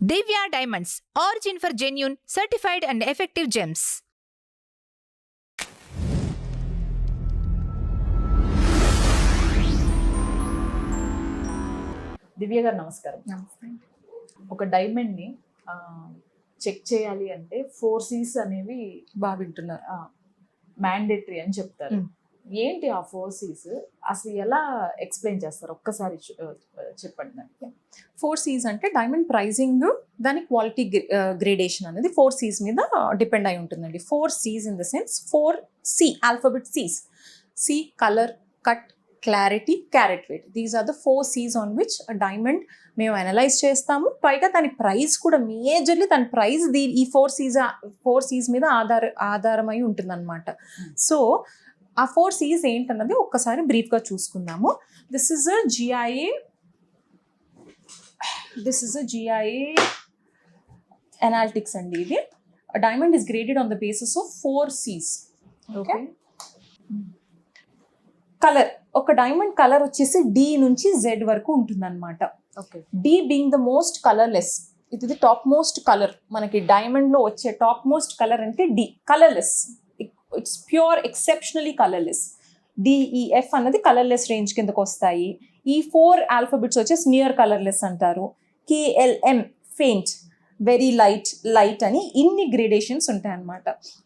Divya Diamonds, origin for genuine, certified and effective gems. దివ్య గారు నమస్కారం. ఒక డైమండ్ ని చెక్ చేయాలి అంటే 4 C's అనేవి బాగా వింటున్నారు, మ్యాండేటరీ అని చెప్తారు. ఏంటి ఆ 4 C's? అసలు ఎలా ఎక్స్ప్లెయిన్ చేస్తారు? ఒక్కసారి చెప్పండి నాకు. 4 C's అంటే డైమండ్ ప్రైజింగ్, దాని క్వాలిటీ గ్రేడేషన్ అనేది 4 C's మీద డిపెండ్ అయి ఉంటుందండి. 4 C's in the sense 4 C alphabet C's. C colour, cut, clarity, carat weight. These are the 4 C's on which diamond మేము అనలైజ్ చేస్తాము. పైగా దాని ప్రైస్ కూడా మేజర్లీ దాని ప్రైస్ ఈ 4 C's మీద ఆధారమై ఉంటుందన్నమాట. సో ఆ 4 C's ఏంటన్నది ఒక్కసారి బ్రీఫ్గా చూసుకుందాము. This is a GIA analytics అండి. ఇది diamond is graded on the basis of 4 C's. Okay, colour, ఒక డైమండ్ కలర్ వచ్చేసి D నుంచి Z వరకు ఉంటుందన్నమాట. Okay, D being the most colourless. ఇది టాప్ మోస్ట్ కలర్. మనకి డైమండ్ లో వచ్చే టాప్ మోస్ట్ కలర్ అంటే D, colourless. It's pure, exceptionally colourless. DEF అన్నది కలర్లెస్ రేంజ్ కిందకు వస్తాయి. ఈ 4 ఆల్ఫాబెట్స్ వచ్చేసి నియర్ కలర్లెస్ అంటారు. KLM ఫెయింట్, వెరీ లైట్ అని ఇన్ని గ్రేడేషన్స్ ఉంటాయన్నమాట.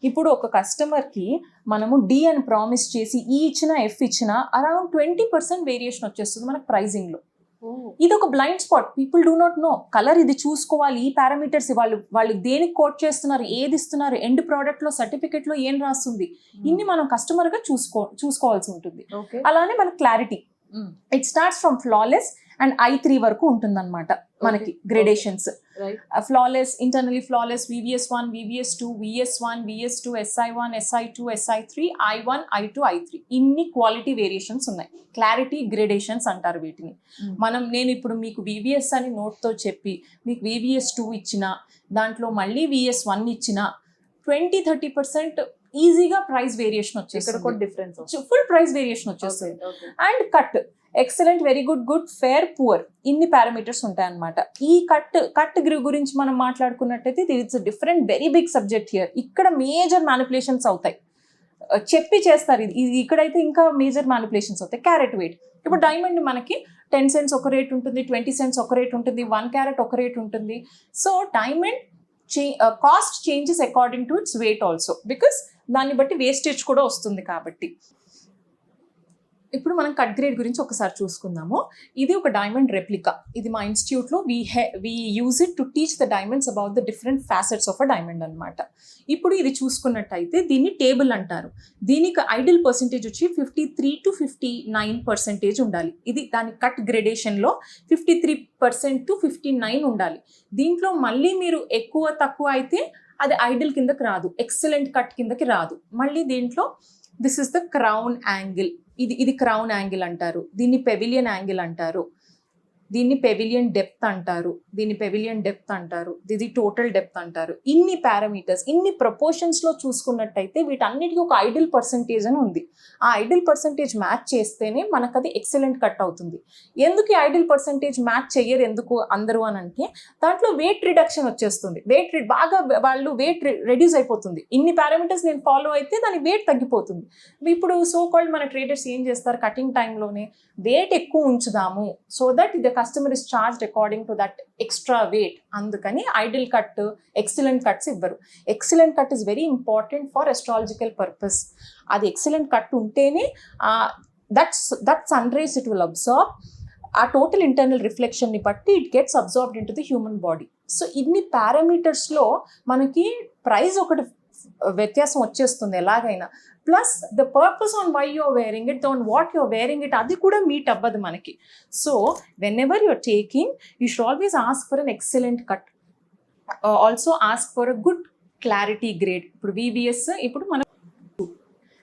ఇప్పుడు ఒక కస్టమర్కి మనము D అని ప్రామిస్ చేసి E ఇచ్చినా F ఇచ్చినా అరౌండ్ 20% వేరియేషన్ వచ్చేస్తుంది మనకు ప్రైజింగ్లో. ఇది ఒక blind spot. People do not know colour. ఇది చూసుకోవాలి, ఈ పారామీటర్స్ వాళ్ళు దేనికి కోట్ చేస్తున్నారు, ఏది ఇస్తున్నారు, ఎండ్ ప్రోడక్ట్ లో సర్టిఫికెట్ లో ఏం రాస్తుంది, ఇన్ని మనం కస్టమర్ గా చూసుకోవాల్సి ఉంటుంది. అలానే మన clarity, it starts from flawless and I3 వరకు ఉంటుందన్నమాట మనకి gradations. Flawless, internally flawless, VVS1, VVS2, VS1, VS2, SI1, SI2, SI3, I1, I2, I3. ఇన్ని క్వాలిటీ వేరియేషన్స్ ఉన్నాయి. క్లారిటీ గ్రేడేషన్స్ అంటారు వీటిని. నేను ఇప్పుడు మీకు VVS అని నోట్తో చెప్పి మీకు VVS2 ఇచ్చిన దాంట్లో మళ్ళీ VS1 ఇచ్చిన 20-30% ఈజీగా ప్రైస్ వేరియేషన్ వచ్చేస్తుంది. ఫుల్ ప్రైస్ వేరియేషన్ వచ్చేస్తుంది. And cut, excellent, very good, good, fair, poor, ఇన్ని పారామీటర్స్ ఉంటాయన్నమాట. ఈ కట్ గురించి మనం మాట్లాడుకున్నట్టయితే it's different, very big subject here. ఇక్కడ మేజర్ మ్యానిపులేషన్స్ అవుతాయి, చెప్పి చేస్తారు. ఇది ఇక్కడైతే ఇంకా మేజర్ మ్యానిపులేషన్స్ అవుతాయి. క్యారెట్ వెయిట్, ఇప్పుడు డైమండ్ మనకి 10 cents ఒక రేట్ ఉంటుంది, 20 cents ఒక రేట్ ఉంటుంది, 1 carat ఒక రేట్ ఉంటుంది. So diamond cost changes according to its weight also, because దాన్ని బట్టి వేస్టేజ్ కూడా వస్తుంది కాబట్టి. ఇప్పుడు మనం కట్ గ్రేడ్ గురించి ఒకసారి చూసుకుందాము. ఇది ఒక డైమండ్ రెప్లికా. ఇది మా ఇన్స్టిట్యూట్లో we use it to teach the diamonds about the different facets of a diamond అనమాట. ఇప్పుడు ఇది చూసుకున్నట్టయితే దీన్ని టేబుల్ అంటారు. దీనికి ఐడియల్ పర్సెంటేజ్ వచ్చి 53 to 59% ఉండాలి. ఇది దాని కట్ గ్రేడేషన్లో 53% to 59 ఉండాలి. దీంట్లో మళ్ళీ మీరు ఎక్కువ తక్కువ అయితే అది ఐడియల్ కిందకి రాదు, ఎక్సలెంట్ కట్ కిందకి రాదు. మళ్ళీ దీంట్లో this is the crown angle. ఇది క్రౌన్ యాంగిల్ అంటారు. దీన్ని పెవిలియన్ యాంగిల్ అంటారు. దీన్ని పెవిలియన్ డెప్త్ అంటారు. ఇది టోటల్ డెప్త్ అంటారు. ఇన్ని పారామీటర్స్, ఇన్ని ప్రపోర్షన్స్లో చూసుకున్నట్టయితే వీటన్నిటికీ ఒక ఐడియల్ పర్సంటేజ్ అని ఉంది. ఆ ఐడియల్ పర్సంటేజ్ మ్యాచ్ చేస్తేనే మనకు అది ఎక్సలెంట్ కట్ అవుతుంది. ఎందుకు ఈ ఐడియల్ పర్సంటేజ్ మ్యాచ్ చెయ్యరు ఎందుకు అందరూ అని అంటే దాంట్లో వెయిట్ రిడక్షన్ వచ్చేస్తుంది. బాగా వాళ్ళు వెయిట్ రెడ్యూస్ అయిపోతుంది. ఇన్ని పారామీటర్స్ నేను ఫాలో అయితే దాని వెయిట్ తగ్గిపోతుంది. ఇప్పుడు సో కాల్డ్ మన ట్రేడర్స్ ఏం చేస్తారు, కటింగ్ టైంలోనే వెయిట్ ఎక్కువ ఉంచుదాము so that the customer is charged according to that extra weight. అందుకని ఐడియల్ కట్, ఎక్సలెంట్ కట్స్ ఇవ్వరు. Excellent cut is very important for astrological purpose. అది ఎక్సలెంట్ కట్ ఉంటేనే that sun rays it will absorb. ఆ total internal రిఫ్లెక్షన్ని బట్టి it gets absorbed into the human body. So ఇన్ని పారామీటర్స్లో మనకి price ఒకటి వ్యత్యాసం వచ్చేస్తుంది ఎలాగైనా. Plus the purpose on why you're wearing it, on what you're wearing it, అది కూడా మీట్ అవ్వదు మనకి. So whenever you're taking you should always ask for an excellent cut, also ask for a good clarity grade. ఇప్పుడు VVS, ఇప్పుడు మనం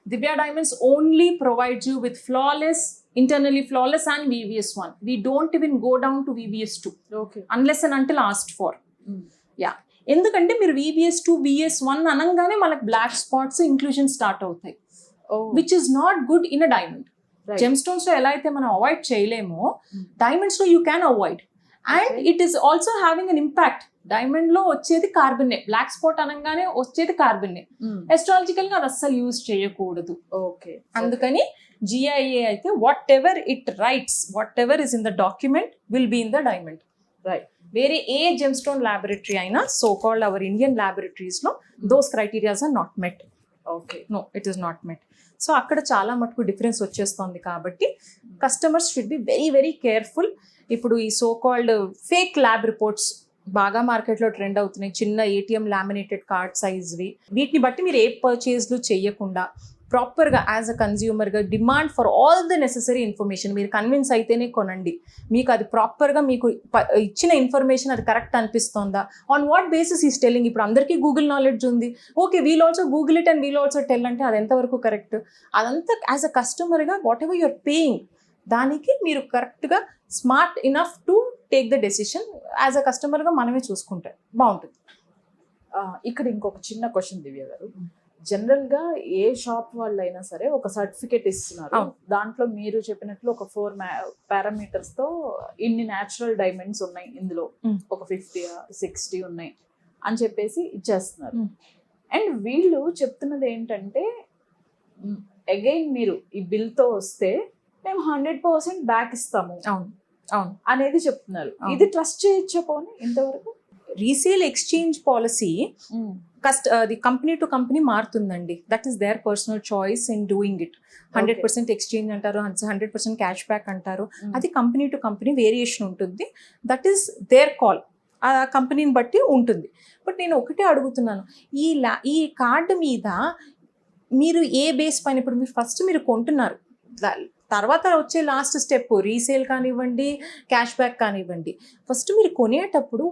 Divya diamonds only provides you with flawless, internally flawless and VVS1. We don't even go down to VVS2 unless and until asked for. ఎందుకంటే మీరు VVS2, VS1 అనగానే మనకు black spots, inclusion start అవుతాయి, which is not good in a diamond. Gem stones లో ఎలా అయితే మనం avoid చేయలేమో diamonds లో you can avoid. And it is also having an impact. Diamond లో వచ్చేది కార్బనే, బ్లాక్ స్పాట్ అనగానే వచ్చేది కార్బనే. ఎస్ట్రాలజికల్ గా అది అస్సలు యూజ్ చేయకూడదు. ఓకే. అందుకని GIA అయితే whatever it writes, whatever is in the document will be in the diamond. Right. వేరే ఏ జెమ్స్టోన్ ల్యాబొరేటరీ అయినా, so called our Indian laboratories లో those criterias are not met. Okay. No, it is not met. So అక్కడ చాలా మటుకు difference వచ్చేస్తుంది కాబట్టి customers should be very very careful. ఇప్పుడు ఈ so called fake lab reports బాగా మార్కెట్లో ట్రెండ్ అవుతున్నాయి, చిన్న ATM లామినేటెడ్ కార్డ్ సైజ్వి. వీటిని బట్టి మీరు ఏ పర్చేజ్లు చేయకుండా ప్రాపర్గా యాజ్ అ కన్జ్యూమర్గా demand for all the necessary information, మీరు కన్విన్స్ అయితేనే కొనండి. మీకు అది ప్రాపర్గా మీకు ఇచ్చిన ఇన్ఫర్మేషన్ అది కరెక్ట్ అనిపిస్తుందా, on what basis is telling. ఇప్పుడు అందరికీ గూగుల్ నాలెడ్జ్ ఉంది, okay we'll also Google it and we'll also tell అంటే అది ఎంతవరకు కరెక్ట్? అదంతా యాజ్ అ కస్టమర్గా వాట్ ఎవర్ యూఆర్ పేయింగ్ దానికి మీరు కరెక్ట్గా smart enough to take the decision. As a కస్టమర్గా మనమే చూసుకుంటే బాగుంటుంది. ఇక్కడ ఇంకొక చిన్న క్వశ్చన్ దివ్య గారు, జనరల్ గా ఏ షాప్ వాళ్ళైనా సరే ఒక సర్టిఫికేట్ ఇస్తున్నారు, దాంట్లో మీరు చెప్పినట్లు ఒక 4 పారామీటర్స్ తో ఇన్ని న్యాచురల్ డైమండ్స్ ఉన్నాయి, ఇందులో ఒక 50 60 ఉన్నాయి అని చెప్పేసి ఇచ్చేస్తున్నారు. అండ్ వీళ్ళు చెప్తున్నది ఏంటంటే అగైన్ మీరు ఈ బిల్ తో వస్తే మేము 100% బ్యాక్ ఇస్తాము అవును అనేది చెప్తున్నారు. ఇది ట్రస్ట్ చేయొచ్చా పోనీ ఇంతవరకు? రీసేల్ ఎక్స్చేంజ్ పాలసీ అది కంపెనీ టు కంపెనీ మారుతుందండి. That is their personal choice in doing it. 100% exchange అంటారు, 100% క్యాష్ బ్యాక్ అంటారు. అది కంపెనీ టు కంపెనీ వేరియేషన్ ఉంటుంది. దట్ ఈస్ దేర్ కాల్, ఆ కంపెనీని బట్టి ఉంటుంది. బట్ నేను ఒకటే అడుగుతున్నాను, ఈ కార్డు మీద మీరు ఏ బేస్ పైన, ఇప్పుడు మీరు ఫస్ట్ మీరు కొంటున్నారు, తర్వాత వచ్చే లాస్ట్ స్టెప్ రీసేల్ కానివ్వండి, క్యాష్ బ్యాక్ కానివ్వండి, ఫస్ట్ మీరు కొనేటప్పుడు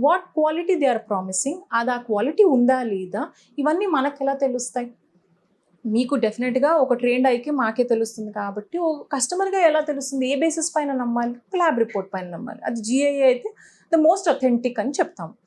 what quality they are promising, అది ఆ క్వాలిటీ ఉందా లేదా, ఇవన్నీ మనకు ఎలా తెలుస్తాయి? మీకు డెఫినెట్గా ఒక ట్రెండ్ అయితే మాకే తెలుస్తుంది కాబట్టి, ఓ కస్టమర్గా ఎలా తెలుస్తుంది? ఏ బేసిస్ పైన నమ్మాలి? ల్యాబ్ రిపోర్ట్ పైన నమ్మాలి. అది GIA అయితే ద మోస్ట్ అథెంటిక్ అని చెప్తాం.